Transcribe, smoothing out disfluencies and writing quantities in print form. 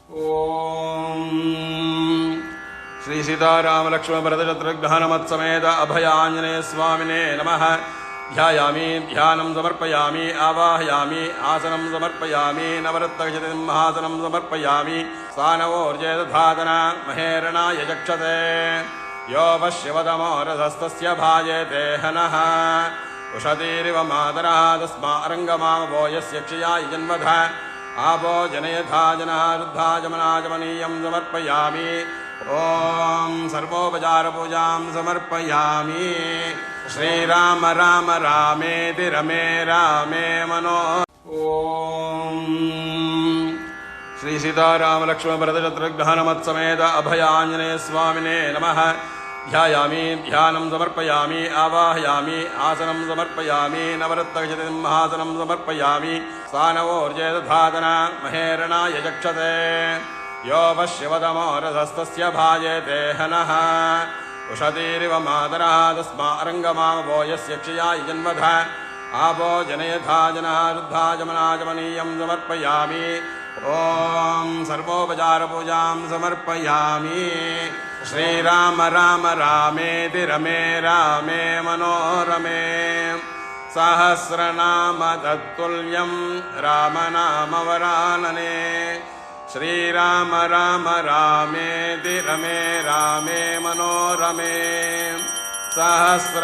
ओम श्री सीताराम लक्ष्मण भरत शत्रुघ्न हनुमत्समेत अभयाञ्जनेय स्वामिने नमः। ध्यायामि ध्यानं समर्पयामि आवाहयामि आसनं समर्पयामि नवरत्नखचितं महासनं समर्पयामि सानवोर्जेदधातन महेरणाय चक्षते यो पश्यवदमो रथस्तस्य भाजेते हनः उषतीरिव मातरः तस्मारङ्गमावो यस्य क्षयाय जन्मध आपो जनयथा जनः रुद्धा जमनाजमनीयं समर्पयामि। ओम सर्वोपचारपूजां समर्पयामि। श्रीराम राम रामेति रमे रामे मनो। ओम श्री सीताराम लक्ष्मण भरत शत्रुघ्न हनुमत्समेत अभयाञ्जनेय स्वामिने नमः। ध्यायामि ध्यानं समर्पयामि आवाहयामि आसनं समर्पयामि नवरत्नखचितं महासनं समर्पयामि सानवोर्जेदधातन महेरणाय चक्षते यो पश्यवदमो रथस्तस्य भाजेते हनः उषतीरिव मातरः तस्मारङ्गमावो यस्य क्षयाय जन्मध आपो जनयथा जनः रुद्धा जमनाजमनीयं समर्पयामि। ओम सर्वोपचारपूजां समर्पयामि। श्रीराम राम रामेति रमे रामे मनोरमे सहस्रनाम तत्तुल्यं रामनामवरानने। श्रीराम राम रामेति रमे रामे मनोरमे सहस्र